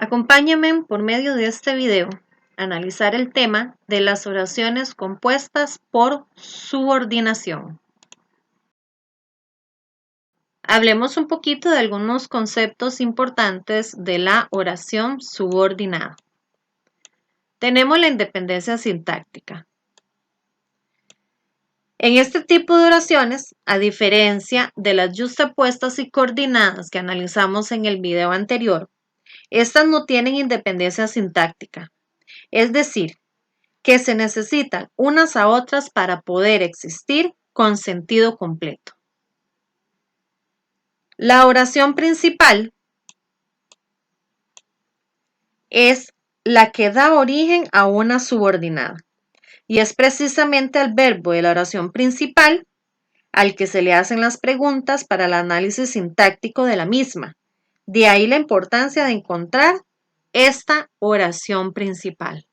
Acompáñame por medio de este video a analizar el tema de las oraciones compuestas por subordinación. Hablemos un poquito de algunos conceptos importantes de la oración subordinada. Tenemos la independencia sintáctica. En este tipo de oraciones, a diferencia de las yuxtapuestas y coordinadas que analizamos en el video anterior, estas no tienen independencia sintáctica, es decir, que se necesitan unas a otras para poder existir con sentido completo. La oración principal es la que da origen a una subordinada y es precisamente al verbo de la oración principal al que se le hacen las preguntas para el análisis sintáctico de la misma. De ahí la importancia de encontrar esta oración principal.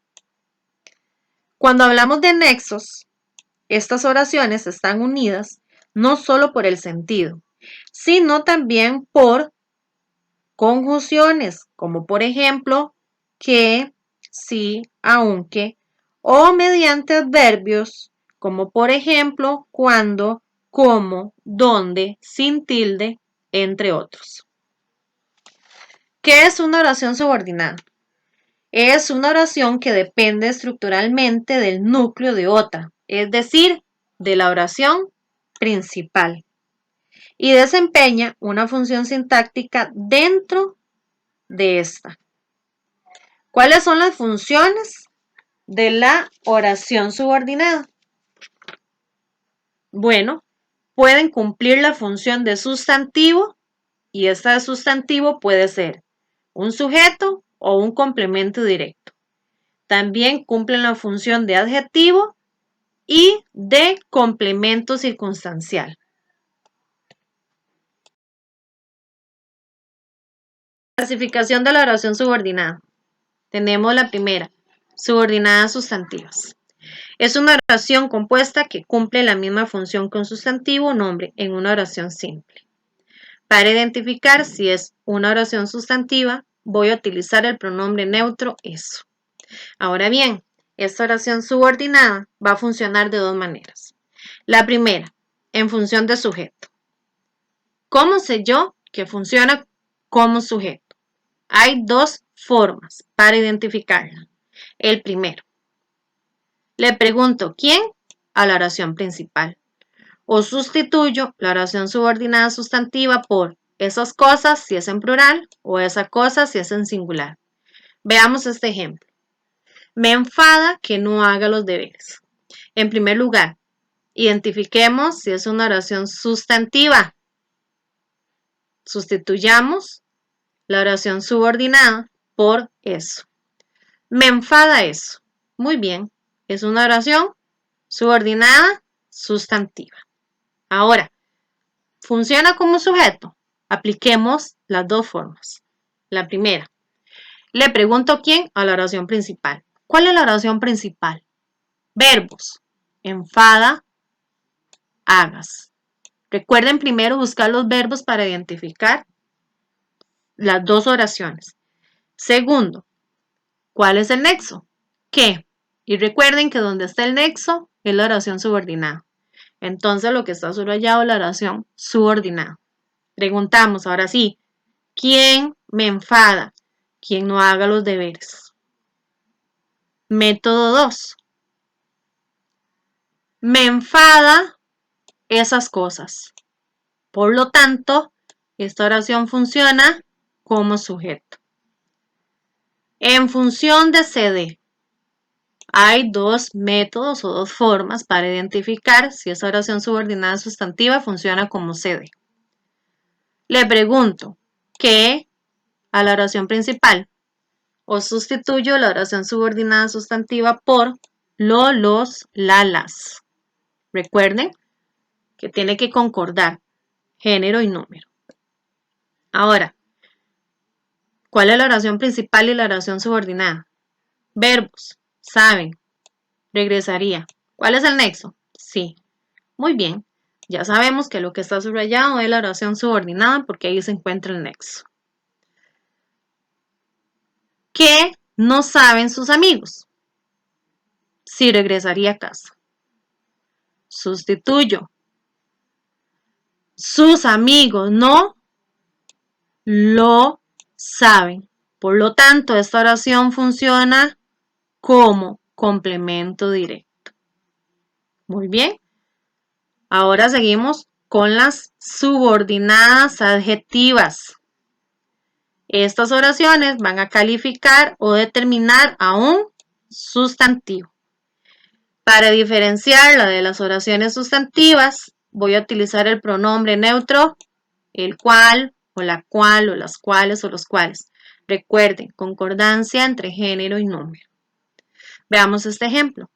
Cuando hablamos de nexos, estas oraciones están unidas no solo por el sentido, sino también por conjunciones, como por ejemplo que, si, aunque, o mediante adverbios, como por ejemplo cuando, como, donde, sin tilde, entre otros. ¿Qué es una oración subordinada? Es una oración que depende estructuralmente del núcleo de otra, es decir, de la oración principal, y desempeña una función sintáctica dentro de esta. ¿Cuáles son las funciones de la oración subordinada? Bueno, pueden cumplir la función de sustantivo, y esta de sustantivo puede ser un sujeto o un complemento directo. También cumplen la función de adjetivo y de complemento circunstancial. Clasificación de la oración subordinada. Tenemos la primera, subordinadas sustantivas. Es una oración compuesta que cumple la misma función que un sustantivo o nombre en una oración simple. Para identificar si es una oración sustantiva, voy a utilizar el pronombre neutro eso. Ahora bien, esta oración subordinada va a funcionar de dos maneras. La primera, en función de sujeto. ¿Cómo sé yo que funciona como sujeto? Hay dos formas para identificarla. El primero, le pregunto ¿quién? A la oración principal. O sustituyo la oración subordinada sustantiva por esas cosas si es en plural o esa cosa si es en singular. Veamos este ejemplo. Me enfada que no haga los deberes. En primer lugar, identifiquemos si es una oración sustantiva. Sustituyamos la oración subordinada por eso. Me enfada eso. Muy bien, es una oración subordinada sustantiva. Ahora, ¿funciona como sujeto? Apliquemos las dos formas. La primera, le pregunto quién a la oración principal. ¿Cuál es la oración principal? Verbos. Enfada, hagas. Recuerden primero buscar los verbos para identificar las dos oraciones. Segundo, ¿cuál es el nexo? ¿Qué? Y recuerden que donde está el nexo es la oración subordinada. Entonces lo que está subrayado es la oración subordinada. Preguntamos ahora sí, ¿quién me enfada? ¿Quién no haga los deberes? Método 2. Me enfada esas cosas. Por lo tanto, esta oración funciona como sujeto. En función de CD, hay dos métodos o dos formas para identificar si esa oración subordinada sustantiva funciona como CD. Le pregunto, ¿qué a la oración principal? O sustituyo la oración subordinada sustantiva por lo, los, la, las. Recuerden que tiene que concordar género y número. Ahora, ¿cuál es la oración principal y la oración subordinada? Verbos, saben, regresaría. ¿Cuál es el nexo? Sí. Muy bien, ya sabemos que lo que está subrayado es la oración subordinada porque ahí se encuentra el nexo. ¿Qué no saben sus amigos? Si regresaría a casa. Sustituyo. Sus amigos no lo saben. Por lo tanto, esta oración funciona como complemento directo. Muy bien. Ahora seguimos con las subordinadas adjetivas. Estas oraciones van a calificar o determinar a un sustantivo. Para diferenciarla de las oraciones sustantivas, voy a utilizar el pronombre neutro, el cual, o la cual, o las cuales, o los cuales. Recuerden, concordancia entre género y nombre. Veamos este ejemplo.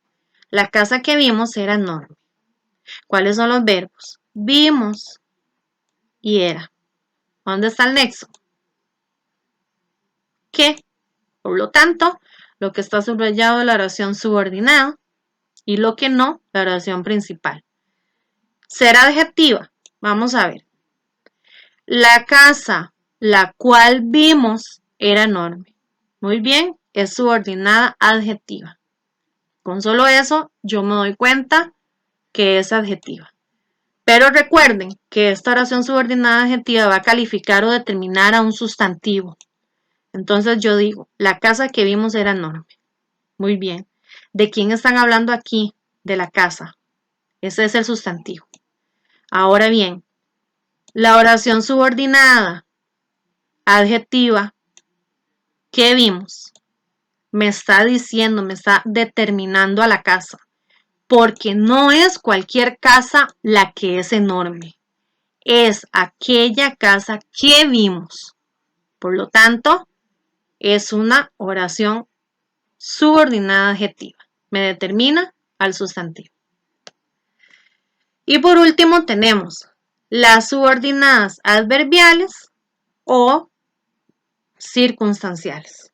La casa que vimos era enorme. ¿Cuáles son los verbos? Vimos y era. ¿Dónde está el nexo? ¿Qué? Por lo tanto, lo que está subrayado es la oración subordinada y lo que no, la oración principal. Ser adjetiva. Vamos a ver. La casa, la cual vimos, era enorme. Muy bien, es subordinada adjetiva. Con solo eso, yo me doy cuenta que es adjetiva. Pero recuerden que esta oración subordinada adjetiva va a calificar o determinar a un sustantivo. Entonces yo digo, la casa que vimos era enorme. Muy bien. ¿De quién están hablando aquí? De la casa. Ese es el sustantivo. Ahora bien, la oración subordinada adjetiva que vimos me está diciendo, me está determinando a la casa. Porque no es cualquier casa la que es enorme. Es aquella casa que vimos. Por lo tanto, es una oración subordinada adjetiva. Me determina al sustantivo. Y por último tenemos las subordinadas adverbiales o circunstanciales.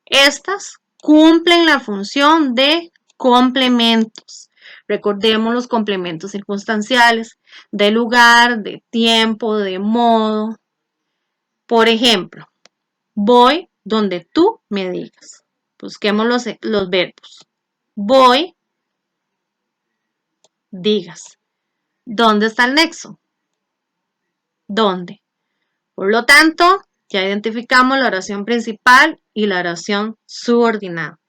Estas cumplen la función de complementos. Recordemos los complementos circunstanciales de lugar, de tiempo, de modo. Por ejemplo, voy donde tú me digas. Busquemos los verbos. Voy, digas. ¿Dónde está el nexo? ¿Dónde? Por lo tanto, ya identificamos la oración principal y la oración subordinada.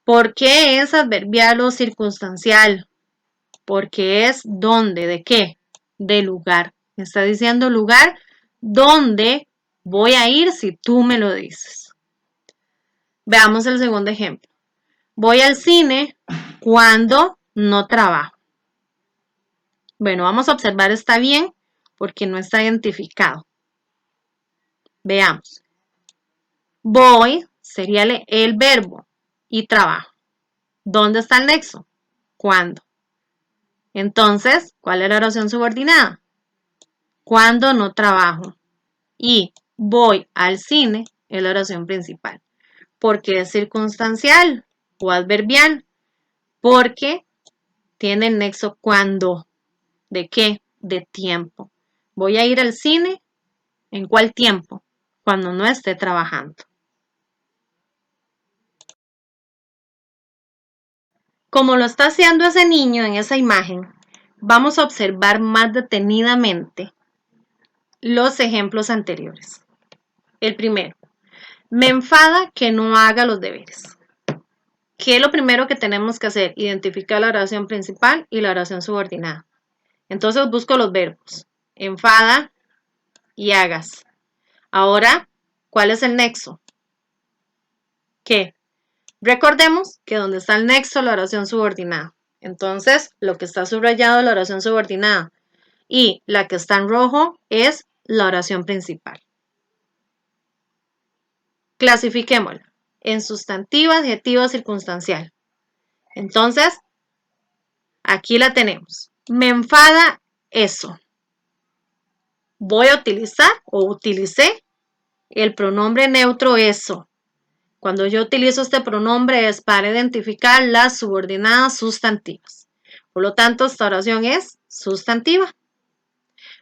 ¿Por qué es adverbial o circunstancial? Porque es dónde, ¿de qué? De lugar. Me está diciendo lugar donde voy a ir si tú me lo dices. Veamos el segundo ejemplo. Voy al cine cuando no trabajo. Bueno, vamos a observar, está bien, porque no está identificado. Veamos. Voy sería el verbo y trabajo. ¿Dónde está el nexo? ¿Cuándo? Entonces, ¿cuál es la oración subordinada? Cuando no trabajo. Y voy al cine es la oración principal. Porque es circunstancial o adverbial. Porque tiene el nexo cuando. ¿De qué? De tiempo. Voy a ir al cine. ¿En cuál tiempo? Cuando no esté trabajando. Como lo está haciendo ese niño en esa imagen, vamos a observar más detenidamente los ejemplos anteriores. El primero, me enfada que no haga los deberes. ¿Qué es lo primero que tenemos que hacer? Identificar la oración principal y la oración subordinada. Entonces busco los verbos. Enfada y hagas. Ahora, ¿cuál es el nexo? ¿Qué? Recordemos que donde está el nexo, la oración subordinada. Entonces, lo que está subrayado es la oración subordinada. Y la que está en rojo es la oración principal. Clasifiquémosla en sustantivo, adjetivo, circunstancial. Entonces, aquí la tenemos. Me enfada eso. Voy a utilizar o utilicé el pronombre neutro eso. Cuando yo utilizo este pronombre es para identificar las subordinadas sustantivas. Por lo tanto, esta oración es sustantiva.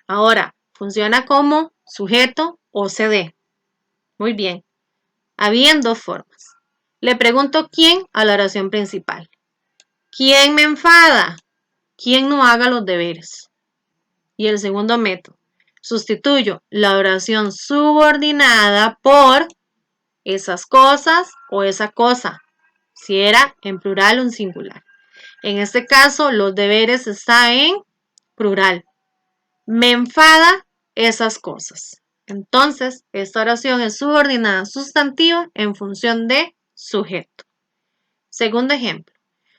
Ahora, funciona como sujeto o CD. Muy bien. Habían dos formas. Le pregunto quién a la oración principal. ¿Quién me enfada? ¿Quién no haga los deberes? Y el segundo método. Sustituyo la oración subordinada por esas cosas o esa cosa, si era en plural o en singular. En este caso, los deberes están en plural. Me enfada esas cosas. Entonces, esta oración es subordinada sustantiva en función de sujeto. Segundo ejemplo.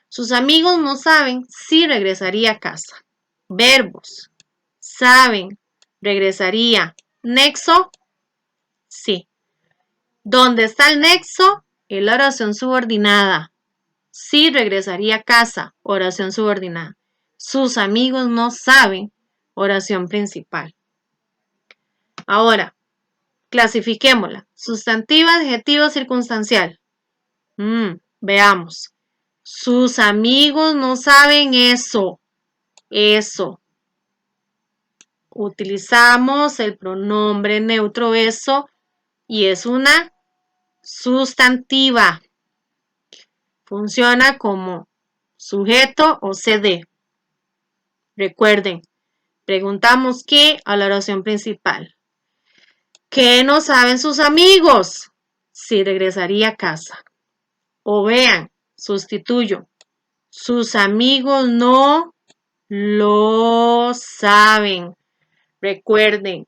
Sus amigos no saben si regresaría a casa. Verbos. Saben. Regresaría. Nexo. Sí. ¿Dónde está el nexo? Es la oración subordinada. Sí regresaría a casa. Oración subordinada. Sus amigos no saben. Oración principal. Ahora, clasifiquémosla. Sustantiva, adjetivo, circunstancial. Veamos. Sus amigos no saben eso. Eso. Utilizamos el pronombre neutro eso y es una sustantiva. Funciona como sujeto o CD. Recuerden, preguntamos qué a la oración principal. ¿Qué no saben sus amigos? Si regresaría a casa. O vean, sustituyo. Sus amigos no lo saben. Recuerden,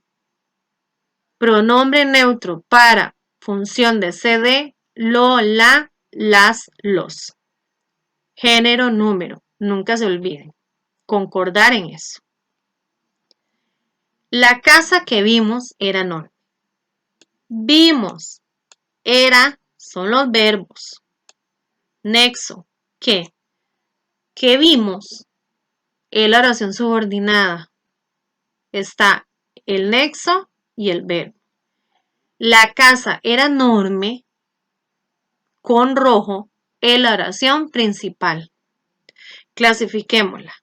pronombre neutro para función de CD, lo, la, las, los. Género, número. Nunca se olviden. Concordar en eso. La casa que vimos era enorme. Vimos. Era son los verbos. Nexo. ¿Qué? ¿Qué vimos? Es la oración subordinada. Está el nexo y el verbo. La casa era enorme. Con rojo es la oración principal. Clasifiquémosla.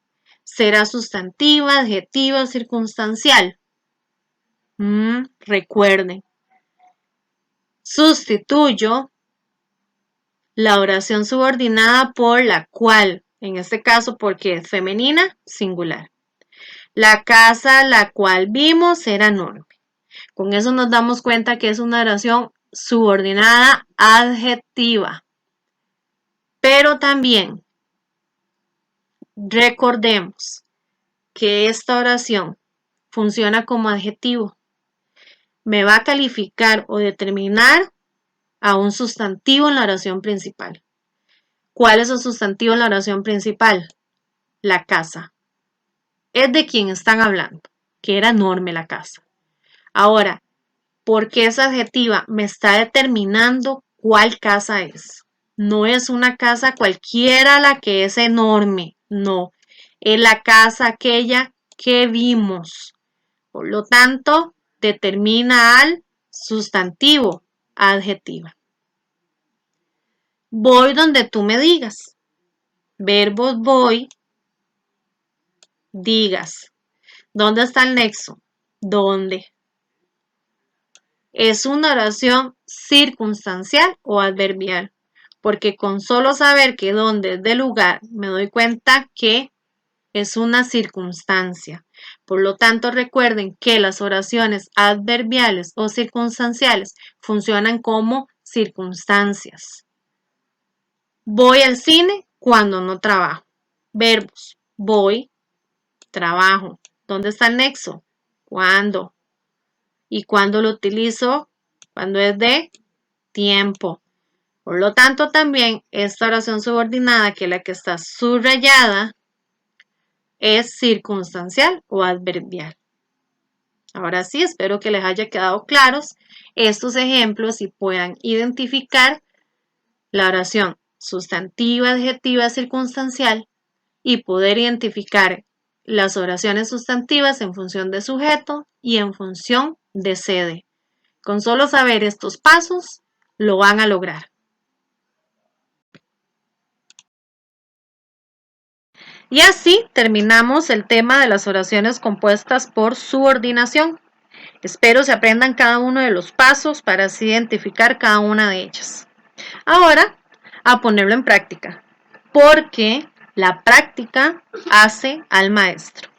¿Será sustantiva, adjetiva o circunstancial? Recuerden. Sustituyo la oración subordinada por la cual, en este caso porque es femenina, singular. La casa la cual vimos era enorme. Con eso nos damos cuenta que es una oración subordinada adjetiva. Pero también recordemos que esta oración funciona como adjetivo. Me va a calificar o determinar a un sustantivo en la oración principal. ¿Cuál es el sustantivo en la oración principal? La casa. Es de quien están hablando, que era enorme la casa. Ahora, ¿por qué es adjetiva? Me está determinando cuál casa es. No es una casa cualquiera la que es enorme, no. Es la casa aquella que vimos. Por lo tanto, determina al sustantivo adjetiva. Voy donde tú me digas. Verbos voy, digas. ¿Dónde está el nexo? ¿Dónde? Es una oración circunstancial o adverbial, porque con solo saber que dónde es de lugar, me doy cuenta que es una circunstancia. Por lo tanto, recuerden que las oraciones adverbiales o circunstanciales funcionan como circunstancias. Voy al cine cuando no trabajo. Verbos. Voy, trabajo. ¿Dónde está el nexo? ¿Cuándo? ¿Y cuándo lo utilizo? Cuando es de tiempo. Por lo tanto, también esta oración subordinada, que es la que está subrayada, es circunstancial o adverbial. Ahora sí, espero que les haya quedado claros estos ejemplos y puedan identificar la oración sustantiva, adjetiva, circunstancial y poder identificar las oraciones sustantivas en función de sujeto y en función de sede. Con solo saber estos pasos, lo van a lograr. Y así terminamos el tema de las oraciones compuestas por subordinación. Espero se aprendan cada uno de los pasos para así identificar cada una de ellas. Ahora, a ponerlo en práctica, porque la práctica hace al maestro.